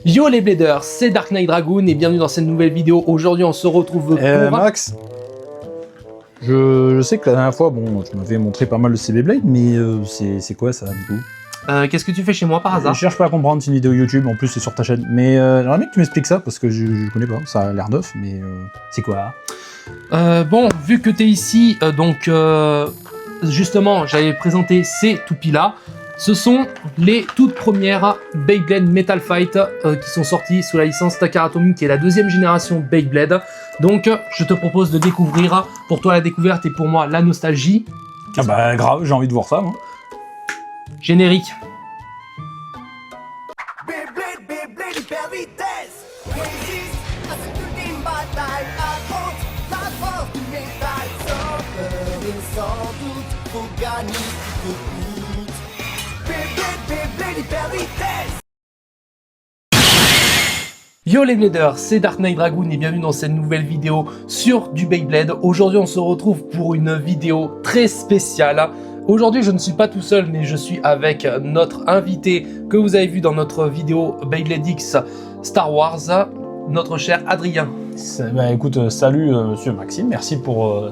Yo les Bladers, c'est Dark Knight Dragoon et bienvenue dans cette nouvelle vidéo. Aujourd'hui on se retrouve pour... Max, je sais que la dernière fois, bon, tu m'avais montré pas mal de CB Blade, mais c'est quoi ça du coup? Qu'est-ce que tu fais chez moi par hasard? Je cherche pas à comprendre, c'est une vidéo YouTube, en plus c'est sur ta chaîne, mais j'aimerais bien que tu m'expliques ça, parce que je connais pas, ça a l'air neuf, mais c'est quoi? Bon, vu que tu es ici, justement j'avais présenté ces toupies là. Ce sont les toutes premières Beyblade Metal Fight qui sont sorties sous la licence Takaratomi, qui est la deuxième génération Beyblade. Donc je te propose de découvrir, pour toi la découverte et pour moi la nostalgie. Ah bah grave, j'ai envie de voir ça moi. Générique. Beyblade, Beyblade hyper vitesse. Résiste à cette ultime bataille. Affronte la force du métal. Sans peur et sans doute, faut gagner coûte que coûte. Beyblade, Beyblade hyper vitesse. Yo les Bladers, c'est Dark Knight Dragoon et bienvenue dans cette nouvelle vidéo sur du Beyblade. Aujourd'hui on se retrouve pour une vidéo très spéciale. Aujourd'hui je ne suis pas tout seul mais je suis avec notre invité que vous avez vu dans notre vidéo Beyblade X Star Wars, notre cher Adrien. Bah écoute, salut monsieur Maxime, merci pour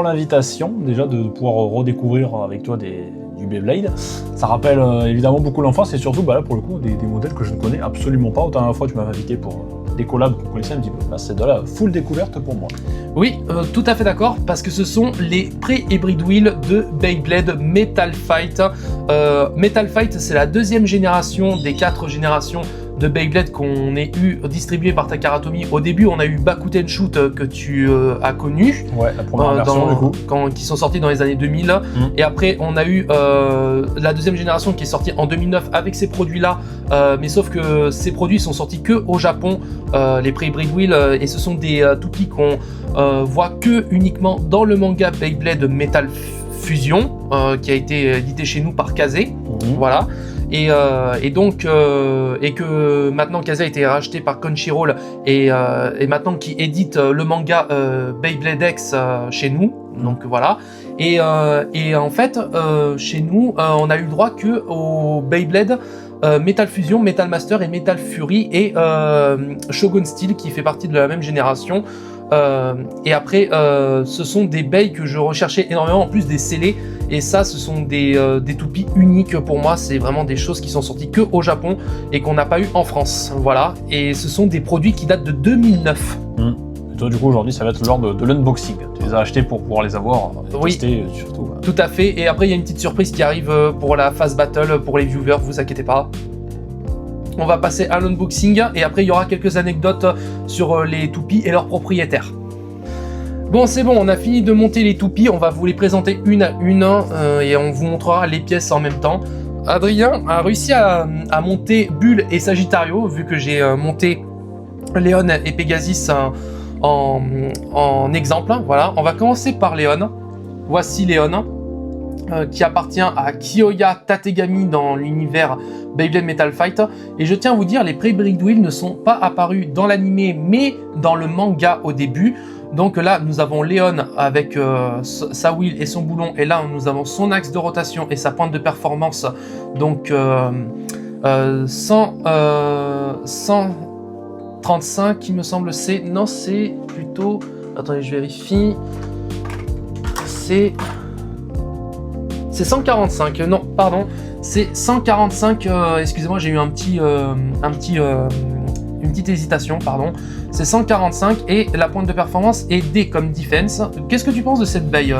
l'invitation, déjà de pouvoir redécouvrir avec toi du Beyblade. Ça rappelle évidemment beaucoup l'enfance et surtout bah, là pour le coup des modèles que je ne connais absolument pas. Autant la fois tu m'avais invité pour des collabs qu'on connaissait un petit peu, là c'est de la full découverte pour moi. Oui, tout à fait d'accord, parce que ce sont les pré-hybrid wheels de Beyblade Metal Fight. Metal Fight, c'est la deuxième génération des 4 générations de Beyblade qu'on ait eu distribué par Takaratomi. Au début, on a eu Bakuten Shoot que tu as connu. Ouais, la première version du coup. Qui sont sortis dans les années 2000. Et après, on a eu la deuxième génération qui est sortie en 2009 avec ces produits-là. Mais sauf que ces produits sont sortis que au Japon, les pré-hybrid wheels, et ce sont des toupies qu'on voit que uniquement dans le manga Beyblade Metal Fusion, qui a été édité chez nous par Kazé. Voilà. Et que maintenant Kazé a été racheté par Crunchyroll et maintenant qui édite le manga Beyblade X chez nous. Donc voilà. Et en fait, chez nous, on a eu le droit que au Beyblade Metal Fusion, Metal Master et Metal Fury et Shogun Steel qui fait partie de la même génération. Et après, ce sont des bails que je recherchais énormément, en plus des scellés. Et ça, ce sont des toupies uniques pour moi. C'est vraiment des choses qui sont sorties que au Japon et qu'on n'a pas eu en France. Voilà. Et ce sont des produits qui datent de 2009. Et toi, du coup, aujourd'hui, ça va être lors de l'unboxing. Tu les as achetés pour pouvoir les avoir, tester surtout. Tout à fait. Et après, il y a une petite surprise qui arrive pour la phase battle pour les viewers. Vous inquiétez pas. On va passer à l'unboxing et après il y aura quelques anecdotes sur les toupies et leurs propriétaires. Bon, c'est bon, on a fini de monter les toupies, on va vous les présenter une à une et on vous montrera les pièces en même temps. Adrien a réussi à monter Bull et Sagittario, vu que j'ai monté Léon et Pegasus en exemple. Voilà, on va commencer par Léon. Voici Léon. Qui appartient à Kiyoya Tategami dans l'univers Beyblade Metal Fight. Et je tiens à vous dire, les pré-hybrid wheels ne sont pas apparus dans l'animé, mais dans le manga au début. Donc là, nous avons Léon avec sa wheel et son boulon. Et là, nous avons son axe de rotation et sa pointe de performance. Donc 135, il me semble, c'est... Non, c'est plutôt... Attendez, je vérifie. C'est 145, non, pardon, c'est 145, excusez-moi, j'ai eu une petite hésitation, pardon. C'est 145 et la pointe de performance est D comme defense. Qu'est-ce que tu penses de cette baille,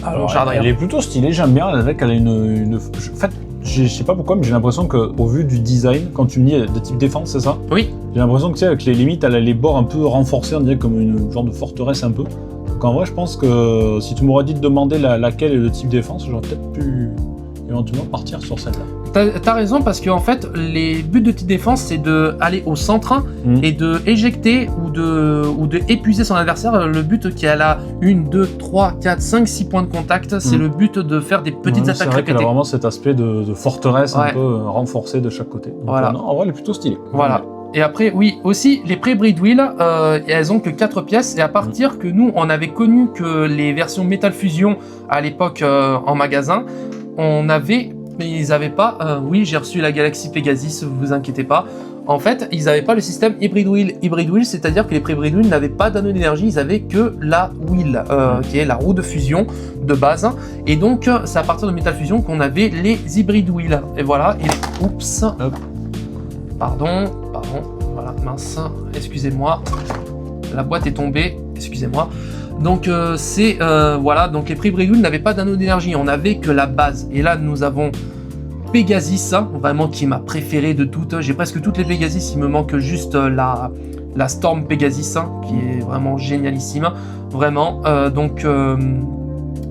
Alors, elle est plutôt stylée, j'aime bien, avec elle a une... En fait, je sais pas pourquoi, mais j'ai l'impression qu'au vu du design, quand tu me dis de type défense, c'est ça? Oui. J'ai l'impression que tu sais, avec les limites, elle a les bords un peu renforcés, on dirait comme une genre de forteresse un peu. Donc en vrai, je pense que si tu m'aurais dit de demander laquelle est le type défense, j'aurais peut-être pu éventuellement partir sur celle-là. T'as raison, parce que en fait, les buts de type défense, c'est d'aller au centre et de éjecter ou de épuiser son adversaire. Le but qui a là 1, 2, 3, 4, 5, 6 points de contact, c'est le but de faire des petites attaques répétées. C'est vrai qu'elle a vraiment cet aspect de forteresse un peu renforcé de chaque côté. Donc, voilà. Non, en vrai, elle est plutôt stylée. Voilà. Et après, oui, aussi, les pré-hybrid wheels, elles ont que 4 pièces. Et à partir que nous, on avait connu que les versions Metal Fusion, à l'époque en magasin, on avait mais ils n'avaient pas... oui, j'ai reçu la Galaxy Pegasus, vous inquiétez pas. En fait, ils n'avaient pas le système Hybrid Wheel. Hybrid Wheel, c'est-à-dire que les Hybrid Wheel n'avaient pas d'anneau d'énergie, ils avaient que la wheel, qui est la roue de fusion de base. Et donc, c'est à partir de Metal Fusion qu'on avait les Hybrid Wheel. Et voilà, et... Oups. Hop. Pardon. Voilà, mince. Excusez-moi. La boîte est tombée. Excusez-moi. Donc, voilà, donc les Hybrid Wheel n'avaient pas d'anneau d'énergie, on n'avait que la base. Et là, nous avons... Pegasus, vraiment qui est ma préférée de toutes. J'ai presque toutes les Pegasus, il me manque juste la Storm Pegasus, qui est vraiment génialissime. Vraiment.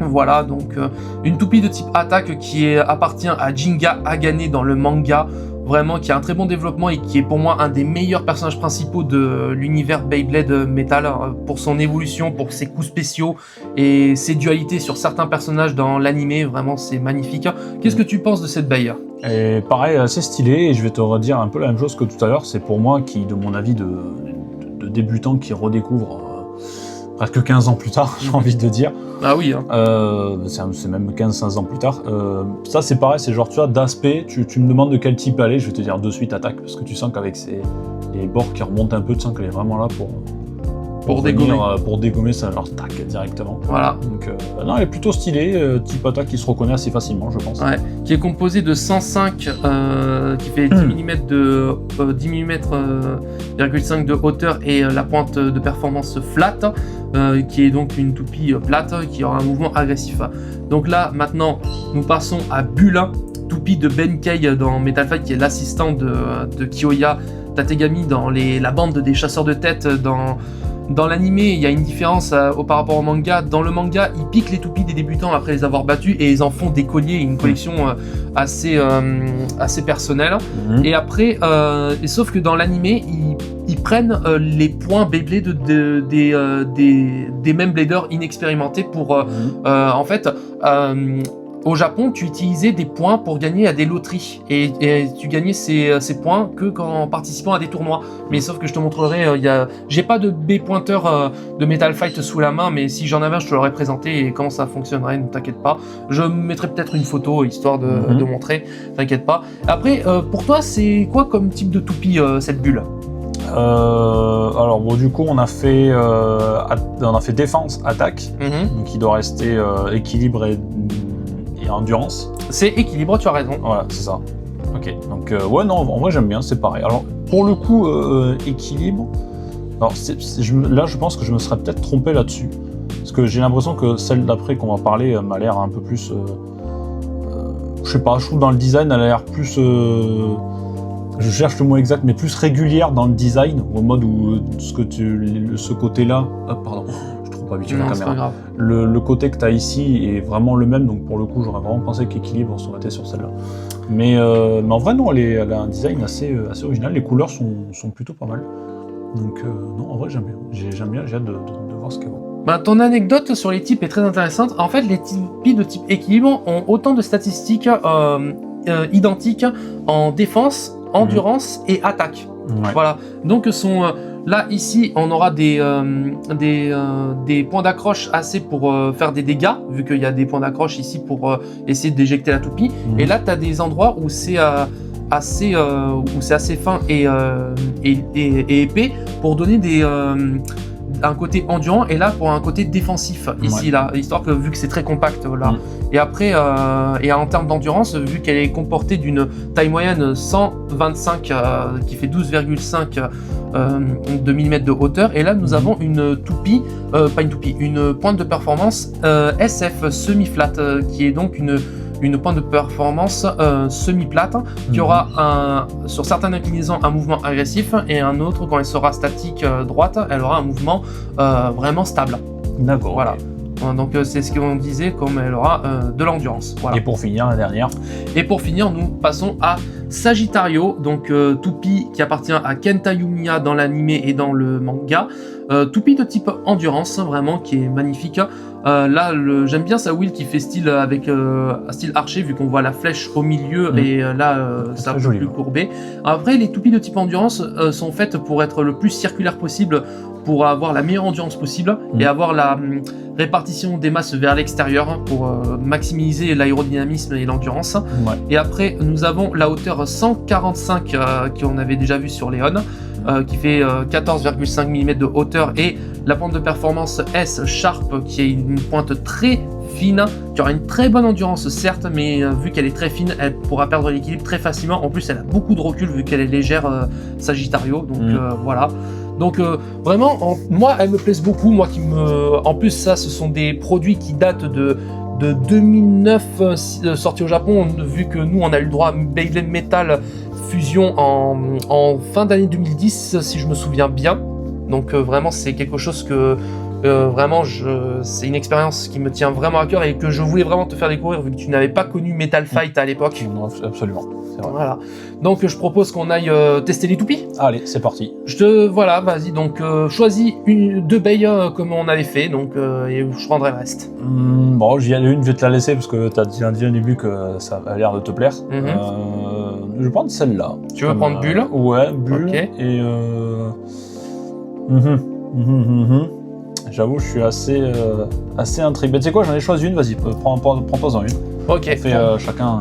Voilà, donc une toupie de type attaque qui appartient à Jinga Hagane dans le manga. Vraiment, qui a un très bon développement et qui est pour moi un des meilleurs personnages principaux de l'univers Beyblade Metal pour son évolution, pour ses coups spéciaux et ses dualités sur certains personnages dans l'animé. Vraiment, c'est magnifique. Qu'est-ce que tu penses de cette baille? Et pareil, assez stylé, et je vais te redire un peu la même chose que tout à l'heure. C'est pour moi qui, de mon avis de débutant, qui redécouvre presque 15 ans plus tard, j'ai envie de dire. Ah oui. C'est même 15-16 ans plus tard. Ça, c'est pareil, c'est genre, tu vois, d'aspect, tu me demandes de quel type aller, je vais te dire de suite attaque, parce que tu sens qu'avec les bords qui remontent un peu, tu sens qu'elle est vraiment là pour dégommer ça, genre tac, directement. Voilà. Donc, non, elle est plutôt stylée, type attaque qui se reconnaît assez facilement, je pense. Ouais, qui est composé de 105, qui fait 10 mm de 10 mm,5 de hauteur et la pointe de performance flat, qui est donc une toupie plate qui aura un mouvement agressif. Donc là, maintenant, nous passons à Bulla, toupie de Benkei dans Metal Fight, qui est l'assistant de Kiyoya Tategami dans la bande des chasseurs de tête dans l'animé. Il y a une différence par rapport au manga. Dans le manga, ils piquent les toupies des débutants après les avoir battus et ils en font des colliers, une collection assez personnelle. Et après, sauf que dans l'animé, ils prennent les points Beyblade des mêmes bladers inexpérimentés pour en fait. Au Japon, tu utilisais des points pour gagner à des loteries et tu gagnais ces points que en participant à des tournois. Mais sauf que je te montrerai, j'ai pas de B-pointeur de Metal Fight sous la main, mais si j'en avais un, je te l'aurais présenté et comment ça fonctionnerait, ne t'inquiète pas. Je mettrai peut-être une photo histoire de montrer, t'inquiète pas. Après, pour toi, c'est quoi comme type de toupie cette bulle? Alors bon, du coup on a fait défense, attaque, donc il doit rester équilibre et endurance. C'est équilibre, tu as raison. Voilà, c'est ça. Ok, donc ouais, non, en vrai j'aime bien, c'est pareil. Alors pour le coup, équilibre, alors là je pense que je me serais peut-être trompé là-dessus, parce que j'ai l'impression que celle d'après qu'on va parler m'a l'air un peu plus, je sais pas, je trouve dans le design elle a l'air plus, je cherche le mot exact, mais plus régulière dans le design, au mode où ce côté-là, pardon. Pas habitué à la caméra. Le côté que tu as ici est vraiment le même, donc pour le coup j'aurais vraiment pensé qu'équilibre on aurait été sur celle-là. Mais en vrai non, elle a un design assez original, les couleurs sont plutôt pas mal. Donc non, en vrai j'aime bien, j'ai hâte de voir ce qu'elle vaut. Bah, ton anecdote sur les types est très intéressante. En fait, les types de type équilibre ont autant de statistiques identiques en défense, endurance et attaque. Ouais. Voilà, donc là ici on aura des points d'accroche assez pour faire des dégâts, vu qu'il y a des points d'accroche ici pour essayer d'éjecter la toupie. Et là tu as des endroits où c'est assez fin et épais pour donner un côté endurant, et là pour un côté défensif ici, là, histoire que vu que c'est très compact là. Et après et en termes d'endurance, vu qu'elle est comportée d'une taille moyenne 125 qui fait 12,5 de millimètres de hauteur, et là nous avons une toupie, une pointe de performance SF semi-flat, qui est donc une pointe de performance semi-plate, qui aura sur certaines inclinaisons un mouvement agressif, et un autre, quand elle sera statique droite, elle aura un mouvement vraiment stable. D'accord. Voilà. Donc c'est ce qu'on disait, comme elle aura de l'endurance. Voilà. Et pour finir, la dernière. Et pour finir, nous passons à Sagittario, donc toupie qui appartient à Kenta Yumiya dans l'animé et dans le manga. Toupie de type endurance, vraiment, qui est magnifique. Là, j'aime bien sa wheel qui fait style avec style archer, vu qu'on voit la flèche au milieu et là, c'est un peu plus courbé. Après, les toupies de type endurance sont faites pour être le plus circulaire possible, pour avoir la meilleure endurance possible et avoir la répartition des masses vers l'extérieur pour maximiser l'aérodynamisme et l'endurance. Ouais. Et après, nous avons la hauteur 145 qu'on avait déjà vu sur Léon, qui fait 14,5 mm de hauteur, et la pointe de performance S Sharp qui est une pointe très fine, qui aura une très bonne endurance certes, mais vu qu'elle est très fine, elle pourra perdre l'équilibre très facilement. En plus, elle a beaucoup de recul vu qu'elle est légère, Sagittario, donc voilà. Donc vraiment, moi, elles me plaisent beaucoup. Moi, en plus, ça, ce sont des produits qui datent de 2009, sortis au Japon, vu que nous, on a eu le droit à Beyblade Metal Fusion en fin d'année 2010, si je me souviens bien. Donc vraiment, c'est quelque chose que vraiment, c'est une expérience qui me tient vraiment à cœur et que je voulais vraiment te faire découvrir, vu que tu n'avais pas connu Metal Fight à l'époque. Non, absolument, c'est vrai. Voilà. Donc je propose qu'on aille tester les toupies. Allez, c'est parti. Voilà, vas-y, donc choisis deux bails comme on avait fait, donc et je prendrai le reste. Bon, j'y allais une, je vais te la laisser parce que tu as dit au début que ça a l'air de te plaire. Je vais prendre celle-là. Tu veux prendre Bulle? Ouais, Bulle. Ok. Et j'avoue, je suis assez intrigué. Mais tu sais quoi, j'en ai choisi une, vas-y, prends-toi-en une. Ok. On fait chacun.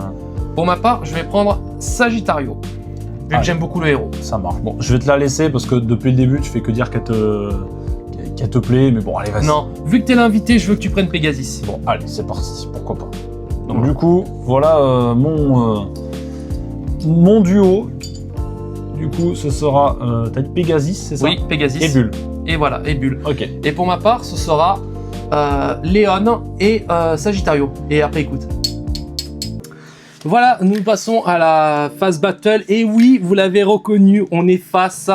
Pour ma part, je vais prendre Sagittario, vu que j'aime beaucoup le héros. Ça marche. Bon, je vais te la laisser parce que depuis le début, tu fais que dire qu'elle te plaît, mais bon, allez, vas-y. Non, vu que t'es l'invité, je veux que tu prennes Pegasus. Bon, allez, c'est parti, pourquoi pas. Donc du coup, voilà mon duo. Du coup, ce sera, t'as dit Pegasus, c'est ça? Oui, Pegasus. Et Bulle. Et voilà, et Bulle. Ok. Et pour ma part, ce sera Léon et Sagittario. Et après, écoute. Voilà, nous passons à la phase battle. Et oui, vous l'avez reconnu, on est face.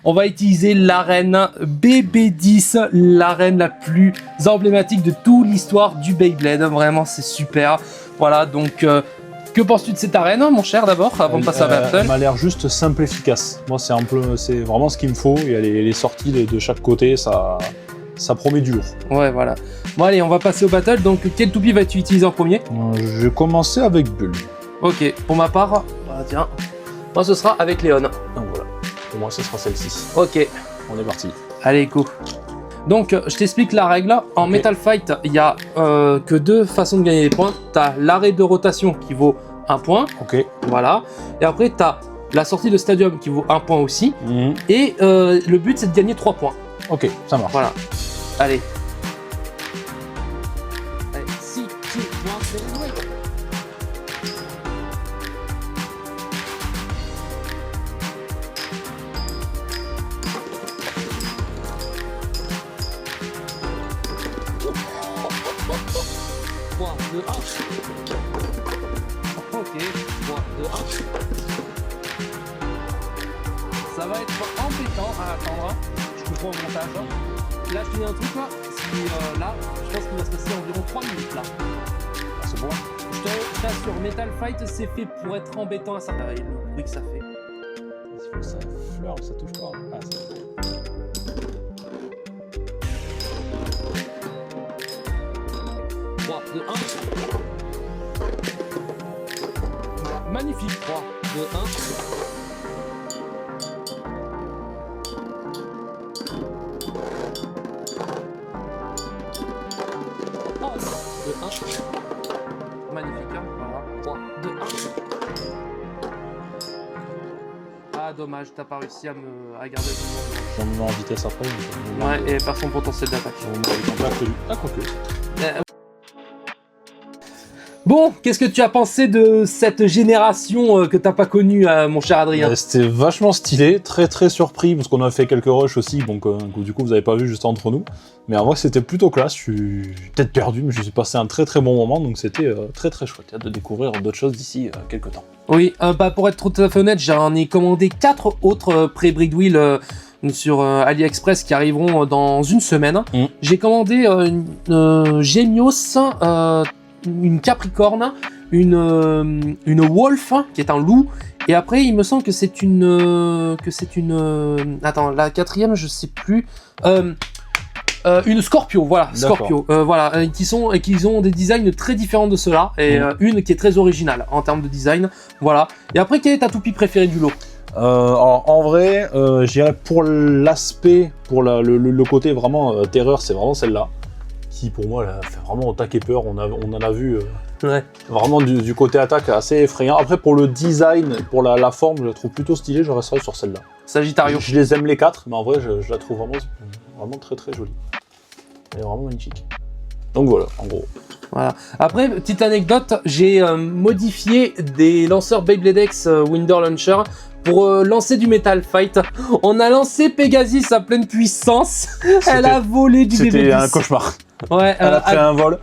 On va utiliser l'arène BB10, l'arène la plus emblématique de toute l'histoire du Beyblade. Vraiment, c'est super. Voilà, donc que penses-tu de cette arène, mon cher, d'abord, avant de passer à la battle? Elle m'a l'air juste simple, efficace. Moi, c'est vraiment ce qu'il me faut. Il y a les sorties de chaque côté, ça promet du lourd. Ouais, voilà. Bon, allez, on va passer au battle. Donc, quelle toupie vas-tu utiliser en premier? Je vais commencer avec Bulle. Ok, pour ma part, tiens, moi ce sera avec Léon. Donc voilà, pour moi ce sera celle-ci. Ok, On est parti. allez, go. Donc, je t'explique la règle. En Ok. Metal Fight, il n'y a que deux façons de gagner des points. Tu as l'arrêt de rotation qui vaut 1 point, Ok. voilà. Et après, tu as la sortie de stadium qui vaut 1 point aussi. Mhm. Et le but, c'est de gagner 3 points. Ok, ça marche. Voilà. Allez. Allez, si tu vois, c'est joué. De 1. Ok, 3, 2, 1. Ça va être embêtant à attendre. Je comprends au montage. Là, je te dis un truc, là. Là, je pense qu'il va se passer environ 3 minutes là. C'est bon. Je t'assure, Metal Fight, c'est fait pour être embêtant à ça. Et le bruit que ça fait. Il faut que ça fleure, ça touche pas. Ah, c'est bon. 3, 2, 1. Magnifique. 3, 2, 1. Oh, 2, 1. Magnifique. Voilà. 3, 2, 1. Ah, dommage, t'as pas réussi à garder le mouvement. Je vais me mettre en vitesse après. Ouais, et par son potentiel d'attaque. Ah, quoique. Bon, qu'est-ce que tu as pensé de cette génération que t'as pas connue, mon cher Adrien? C'était vachement stylé, très très surpris parce qu'on a fait quelques rushs aussi, donc du coup vous avez pas vu juste entre nous. Mais en vrai c'était plutôt classe, je suis peut-être perdu, mais je suis passé un très très bon moment, donc c'était très très chouette. Hâte de découvrir d'autres choses d'ici quelques temps. Oui, pour être tout à fait honnête, j'en ai commandé 4 autres pré-Breed Wheel sur AliExpress qui arriveront dans une semaine. J'ai commandé une Genios, une Capricorne, une Wolf qui est un loup, et après il me semble que c'est une attends, la quatrième je sais plus, une Scorpio, voilà, Scorpio, voilà, qui ont des designs très différents de ceux-là, et une qui est très originale en termes de design, voilà. Et après, quelle est ta toupie préférée du lot? Alors, en vrai, je dirais pour l'aspect, pour le côté vraiment terreur, c'est vraiment celle-là. Qui pour moi elle fait vraiment au taquet peur. On en a vu vraiment du côté attaque assez effrayant. Après, pour le design, pour la forme, je la trouve plutôt stylée. Je resterai sur celle-là. Sagittario. Je les aime les 4, mais en vrai, je la trouve vraiment très très jolie. Elle est vraiment magnifique. Donc voilà, en gros. Voilà. Après, petite anecdote, j'ai modifié des lanceurs Beyblade X Winder Launcher pour lancer du Metal Fight. On a lancé Pegasus à pleine puissance. Elle a volé du bébé. C'était un cauchemar. Ouais, Elle a fait un vol.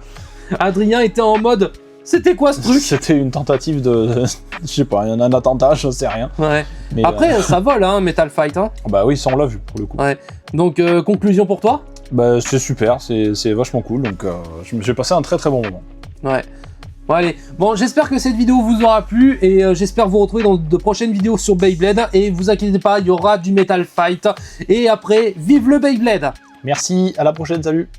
Adrien était en mode... C'était quoi ce truc? C'était une tentative de... je sais pas, il y en a un attentat, je sais rien. Ouais. Mais après, ça vole, hein, Metal Fight. Hein. Bah oui, ça on l'a vu pour le coup. Ouais. Donc, conclusion pour toi? Bah c'est super, c'est vachement cool, donc j'ai passé un très très bon moment. Ouais. Bon allez, bon j'espère que cette vidéo vous aura plu et j'espère vous retrouver dans de prochaines vidéos sur Beyblade et vous inquiétez pas, il y aura du Metal Fight et après, vive le Beyblade! Merci, à la prochaine, salut!